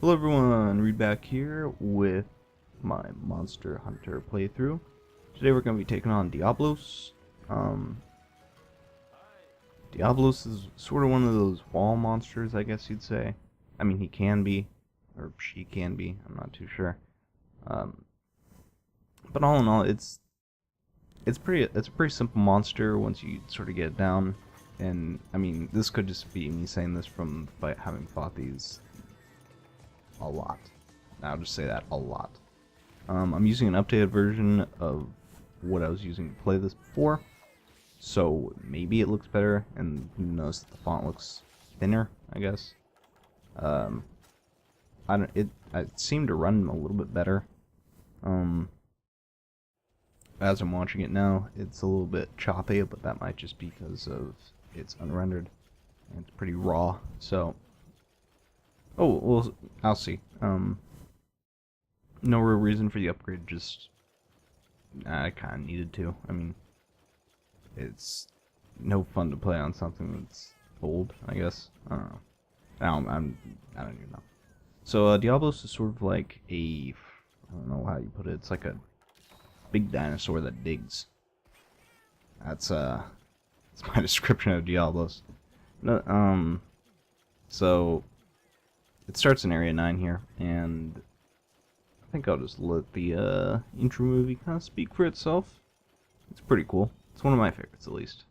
Hello everyone, Reed back here with my Monster Hunter playthrough. Today we're going to be taking on Diablos. Diablos is sort of one of those wall monsters, I guess you'd say. I mean, he can be, or she can be, I'm not too sure. Um, but all in all, it's a pretty simple monster once you sort of get it down. And I mean, this could just be me saying this from having fought these a lot. I'll just say that a lot. I'm using an updated version of what I was using to play this before, so maybe it looks better, and you notice that the font looks thinner, I guess. It seemed to run a little bit better. As I'm watching it now, it's a little bit choppy, but that might just be because of it's unrendered and it's pretty raw. So, oh well, I'll see. No real reason for the upgrade, just I kind of needed to. I mean, it's no fun to play on something that's old, I guess. I don't know. I don't even know. So Diablos is sort of like I don't know how you put it. It's like a big dinosaur that digs. That's my description of Diablos. No, so it starts in Area 9 here, and I think I'll just let the intro movie kind of speak for itself. It's pretty cool. It's one of my favorites, at least.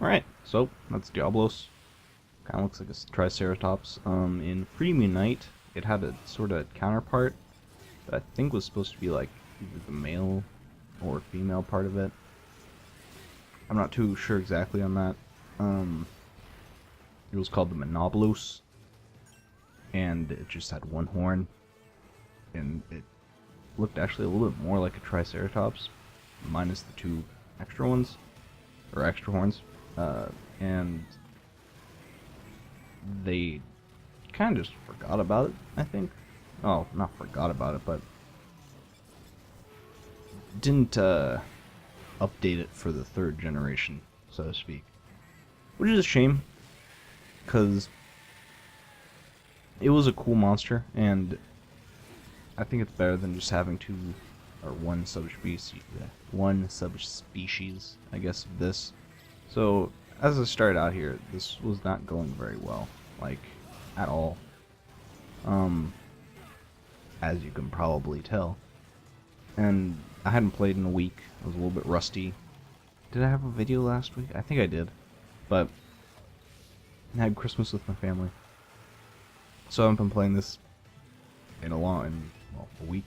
Alright, so that's Diablos. Kind of looks like a Triceratops. In Freemium Night, it had a sort of counterpart that I think was supposed to be like either the male or female part of it. I'm not too sure exactly on that. It was called the Monoblos, and it just had one horn, and it looked actually a little bit more like a Triceratops, minus the two extra ones, or extra horns. And they kind of just forgot about it, I think. Oh, not forgot about it, but didn't update it for the third generation, so to speak. Which is a shame, because it was a cool monster, and I think it's better than just having one subspecies, I guess, of this. So, as I started out here, this was not going very well, like, at all. As you can probably tell. And I hadn't played in a week. I was a little bit rusty. Did I have a video last week? I think I did. But I had Christmas with my family. So I haven't been playing this in a week.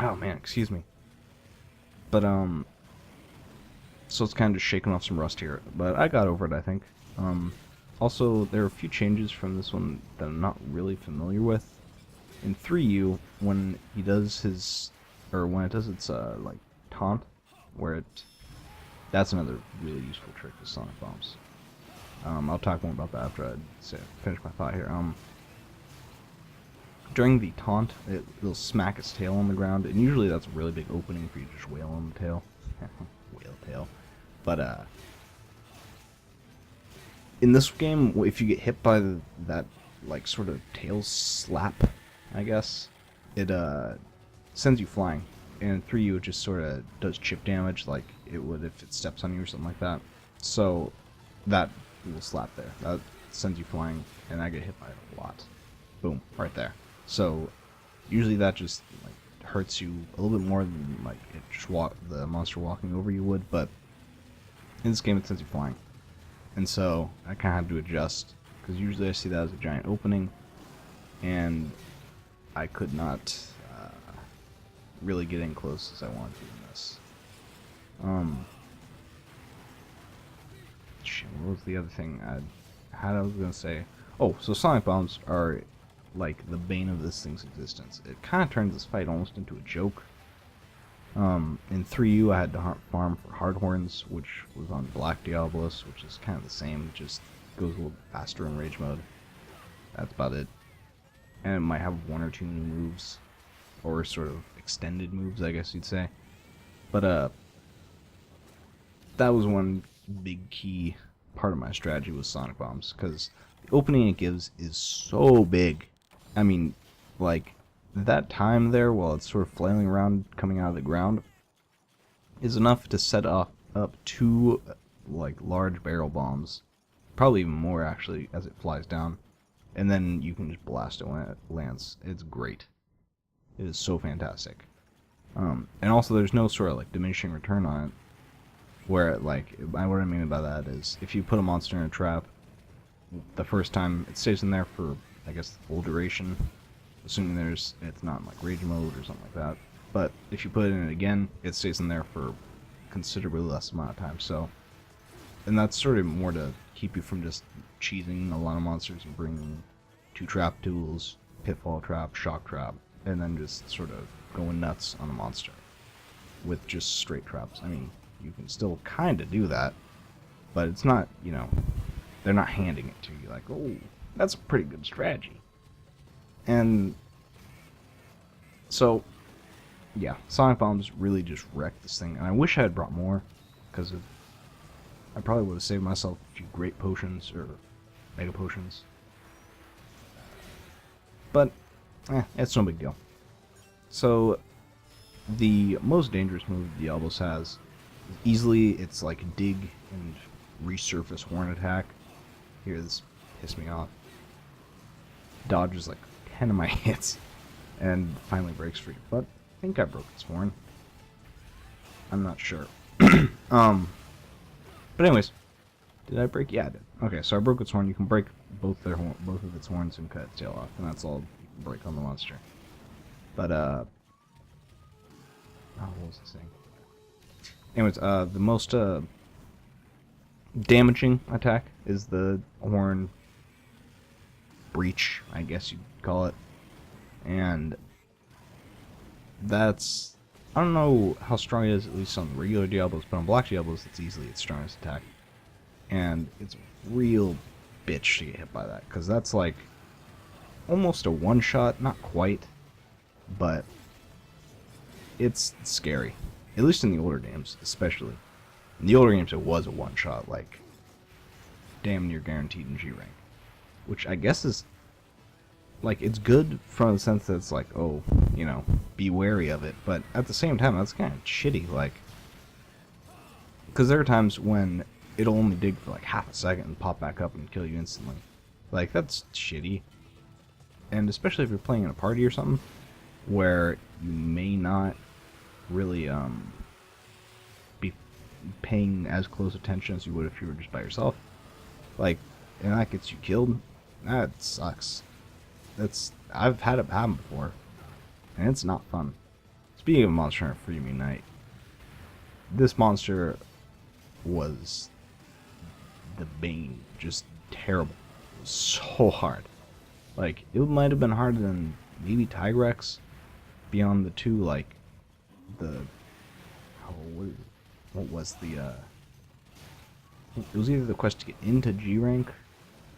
Oh man, excuse me. But so it's kind of just shaking off some rust here, but I got over it, I think. Also, there are a few changes from this one that I'm not really familiar with. In 3U, when it does its like taunt, that's another really useful trick with sonic bombs. I'll talk more about that after I finish my thought here. During the taunt, it'll smack its tail on the ground, and usually that's a really big opening for you to just wail on the tail. Whale tail. But, in this game, if you get hit by that, like, sort of tail slap, I guess, it, sends you flying. And in 3U, it just sort of does chip damage, like it would if it steps on you or something like that. So, that little slap there, that sends you flying, and I get hit by it a lot. Boom, right there. So, usually that just, like, hurts you a little bit more than, like, the monster walking over you would, but in this game it sends you flying. And so I kind of had to adjust, because usually I see that as a giant opening, and I could not really get in close as I wanted to in this. Um, shit, what was the other thing I was gonna say? Oh, so sonic bombs are like the bane of this thing's existence. It kind of turns this fight almost into a joke. In 3U, I had to farm for hardhorns, which was on Black Diablos, which is kind of the same, just goes a little faster in rage mode. That's about it. And it might have one or two new moves, or sort of extended moves, I guess you'd say. But that was one big key part of my strategy with sonic bombs, because the opening it gives is so big. I mean, like, that time there while it's sort of flailing around coming out of the ground is enough to set up two like large barrel bombs, probably even more actually, as it flies down, and then you can just blast it when it lands. It's great. It is so fantastic. And also there's no sort of like diminishing return on it, where like what I mean by that is if you put a monster in a trap the first time, it stays in there for I guess the full duration, assuming it's not in like rage mode or something like that. But if you put it in it again, it stays in there for considerably less amount of time. So, and that's sort of more to keep you from just cheesing a lot of monsters and bringing 2 trap tools, pitfall trap, shock trap, and then just sort of going nuts on a monster with just straight traps. I mean, you can still kind of do that, but it's not, you know, they're not handing it to you like, oh, that's a pretty good strategy. And so, yeah, sonic bombs really just wrecked this thing, and I wish I had brought more, because I probably would have saved myself a few great potions, or mega potions. But, it's no big deal. So, the most dangerous move Diablos has, easily, it's like dig and resurface horn attack. Here, this pissed me off. Dodges like 10 of my hits, and finally breaks free. But I think I broke its horn. I'm not sure. But anyways, did I break? Yeah, I did. Okay, so I broke its horn. You can break both of its horns and cut its tail off, and that's all you can break on the monster. But oh, what was I saying? Anyways, the most damaging attack is the horn breach, I guess you'd call it. And that's, I don't know how strong it is, at least on the regular Diablos, but on Black Diablos, it's easily its strongest attack. And it's a real bitch to get hit by that, because that's like almost a one-shot, not quite, but it's scary. At least in the older games, especially. In the older games, it was a one-shot, like, damn near guaranteed in G rank. Which I guess is, like, it's good from the sense that it's like, oh, you know, be wary of it. But at the same time, that's kind of shitty, like, because there are times when it'll only dig for like half a second and pop back up and kill you instantly. Like, that's shitty. And especially if you're playing in a party or something, where you may not really be paying as close attention as you would if you were just by yourself. Like, and that gets you killed. That sucks. I've had it happen before, and it's not fun. Speaking of Monster Hunter Freemium Night, this monster was the bane. Just terrible. It was so hard. Like, it might have been harder than maybe Tigrex, beyond the two, like, what was the, it was either the quest to get into G rank,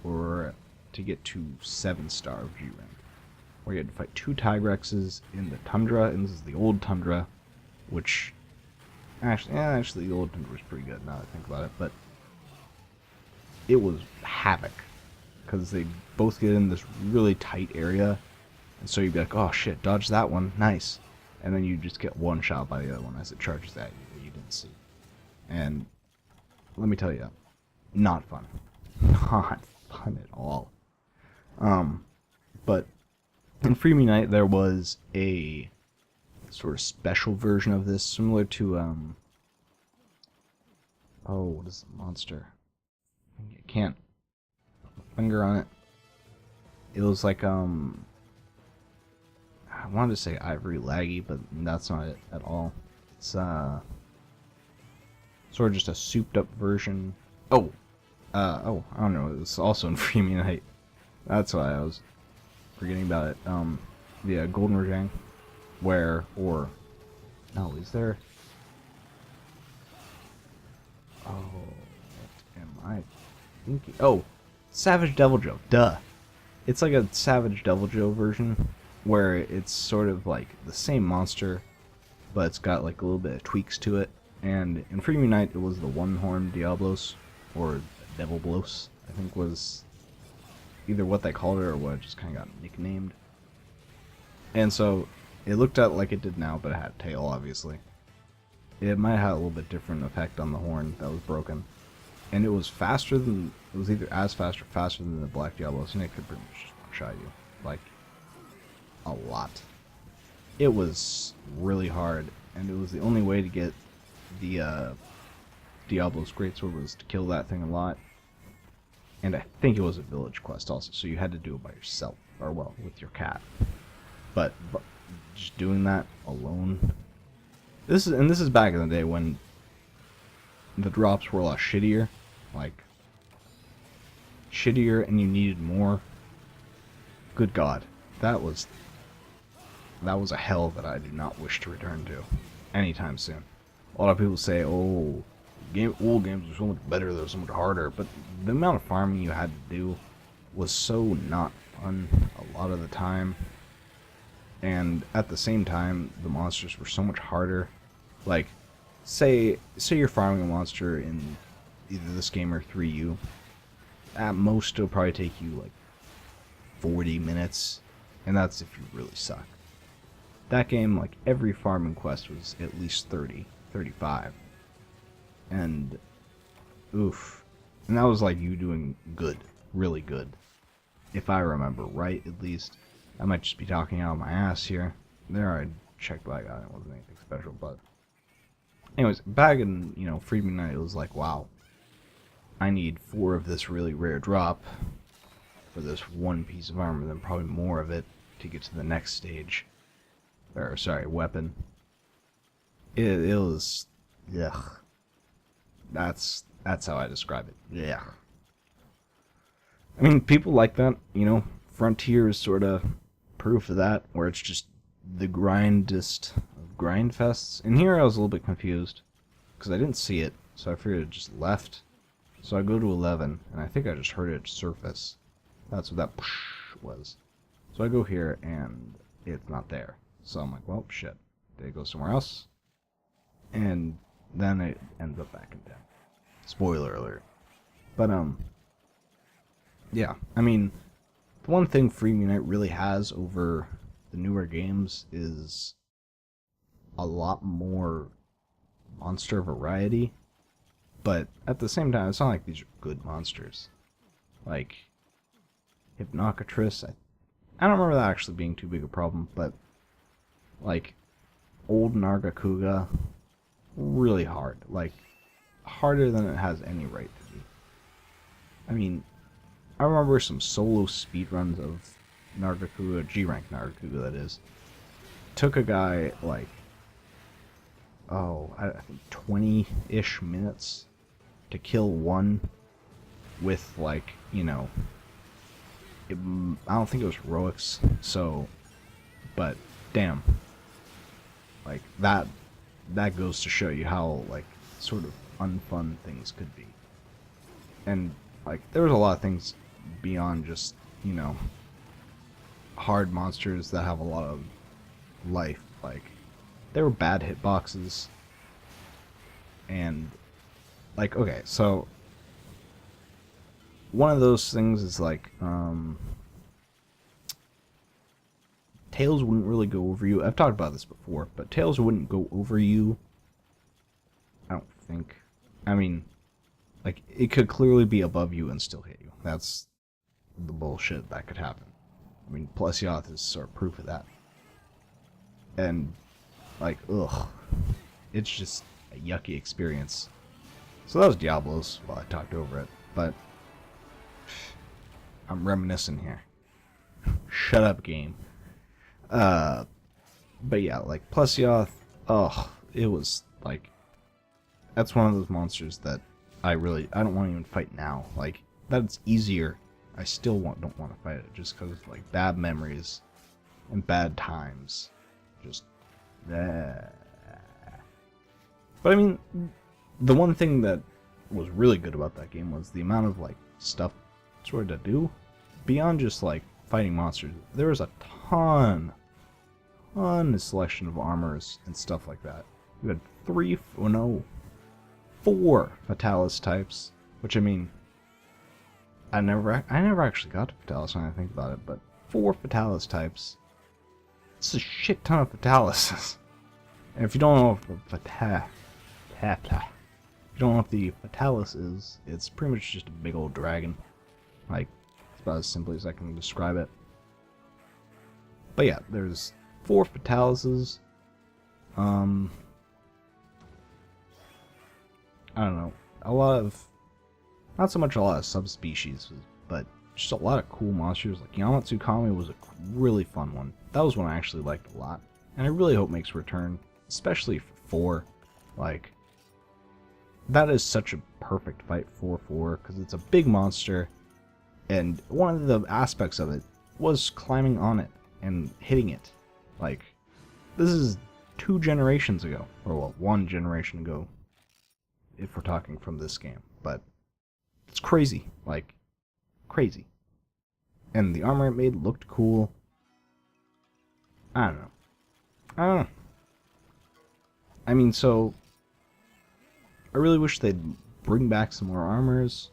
or to get to 7-star of G rank, where you had to fight 2 Tigrexes in the Tundra, and this is the old Tundra, which, actually the old Tundra was pretty good now that I think about it, but it was havoc, because they both get in this really tight area, and so you'd be like, oh shit, dodge that one, nice, and then you just get one shot by the other one as it charges at you that you didn't see. And let me tell you, not fun. Not fun at all. But in Freemium Night there was a sort of special version of this, similar to oh, what is the monster? I can't put my finger on it. It was like I wanted to say Ivory Laggy, but that's not it at all. It's sort of just a souped up version. Oh, I don't know. It was also in Freemium Night. That's why I was forgetting about it. Yeah, Golden Rajang, or no, is there? Oh, what am I thinking? Oh, Savage Devil Joe. Duh. It's like a Savage Devil Joe version where it's sort of like the same monster, but it's got like a little bit of tweaks to it. And in Freemium Night, it was the one-horned Diablos, or Devil Blos, I think was either what they called it or what it just kind of got nicknamed. And so it looked at like it did now, but it had a tail, obviously. It might have had a little bit different effect on the horn that was broken. And it was faster than, it was either as fast or faster than the Black Diablos, and it could pretty much just one-shot you. Like, a lot. It was really hard, and it was the only way to get the Diablo's Greatsword was to kill that thing a lot. And I think it was a village quest also, so you had to do it by yourself, or well, with your cat. But just doing that alone, this is back in the day when the drops were a lot shittier, like shittier, and you needed more. Good God, that was a hell that I do not wish to return to anytime soon. A lot of people say, "Oh, old games are so much better; they're so much harder," but the amount of farming you had to do was so not fun a lot of the time. And at the same time, the monsters were so much harder. Like, say you're farming a monster in either this game or 3U. At most, it'll probably take you like 40 minutes, and that's if you really suck. That game, like every farming quest was at least 30, 35. And, oof. And that was like you doing good, really good. If I remember right, at least. I might just be talking out of my ass here. There, I checked what I got. It wasn't anything special, but anyways, back in Freemium Night, it was like, wow, I need 4 of this really rare drop for this one piece of armor, then probably more of it to get to the next stage. Or sorry, weapon. It was, ugh. That's how I describe it. Yeah. I mean, people like that. Frontier is sort of proof of that, where it's just the grindest of grind fests. And here I was a little bit confused, because I didn't see it, so I figured it just left. So I go to 11, and I think I just heard it surface. That's what that psh was. So I go here, and it's not there. So I'm like, well, shit. Did it go somewhere else? And then it ends up back in 10. Spoiler alert. But, yeah, I mean, the one thing Freemium Night really has over the newer games is a lot more monster variety, but at the same time, it's not like these are good monsters. Like, Hypnocatrix, I don't remember that actually being too big a problem, but, like, old Nargacuga, really hard. Like, harder than it has any right to be. I mean, I remember some solo speedruns of Nargacuga, G-rank Nargacuga that is. Took a guy like, I think 20-ish minutes to kill one with like, I don't think it was heroics, so, but damn. Like that goes to show you how like sort of unfun things could be. And like there was a lot of things beyond just, hard monsters that have a lot of life. Like, there were bad hitboxes. And, like, okay, so one of those things is like, tails wouldn't really go over you. I've talked about this before, but tails wouldn't go over you. I don't think. I mean, like, it could clearly be above you and still hit you. That's the bullshit that could happen. I mean, Plesioth is sort of proof of that. And, like, ugh. It's just a yucky experience. So that was Diablos while I talked over it. But, I'm reminiscing here. Shut up, game. But yeah, like, Plesioth, it was, like, that's one of those monsters that I don't want to even fight now. Like, that's easier. I still don't want to fight it just because of like bad memories and bad times. Just But I mean, the one thing that was really good about that game was the amount of like stuff sort of to do beyond just like fighting monsters. There was a ton of selection of armors and stuff like that. You had 4 Fatalis types, which I mean, I never actually got to Fatalis when I think about it, but 4 Fatalis types. It's a shit ton of Fatalises. And if you don't know what the Fatalis is, it's pretty much just a big old dragon. Like, it's about as simply as I can describe it. But yeah, there's 4 Fatalises. I don't know, not so much a lot of subspecies, but just a lot of cool monsters. Like Yamatsukami was a really fun one. That was one I actually liked a lot, and I really hope makes a return, especially for 4. Like, that is such a perfect fight for 4, because it's a big monster, and one of the aspects of it was climbing on it and hitting it. Like, this is 2 generations ago, or well, 1 generation ago, if we're talking from this game, but it's crazy, like, crazy. And the armor it made looked cool. I don't know. I mean, so, I really wish they'd bring back some more armors.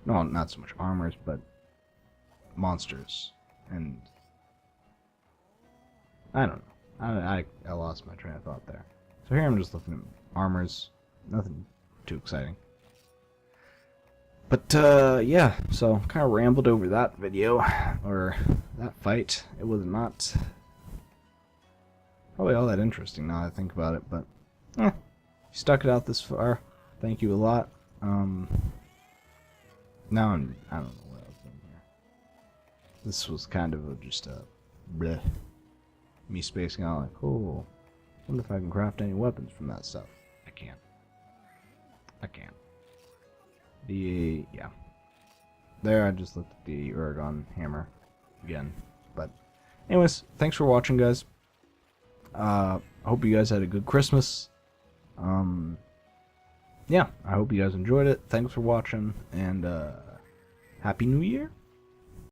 No, not so much armors, but monsters. And I don't know. I lost my train of thought there. So here I'm just looking at armors. Nothing too exciting. But, yeah, so kind of rambled over that video, or that fight. It was not probably all that interesting now that I think about it, but, you stuck it out this far. Thank you a lot. Now I don't know what I was doing here. This was kind of just a bleh. Me spacing out like, oh, wonder if I can craft any weapons from that stuff. I can't. Yeah. There, I just looked at the Uragon hammer again. But, anyways, thanks for watching, guys. I hope you guys had a good Christmas. Yeah, I hope you guys enjoyed it. Thanks for watching, and Happy New Year.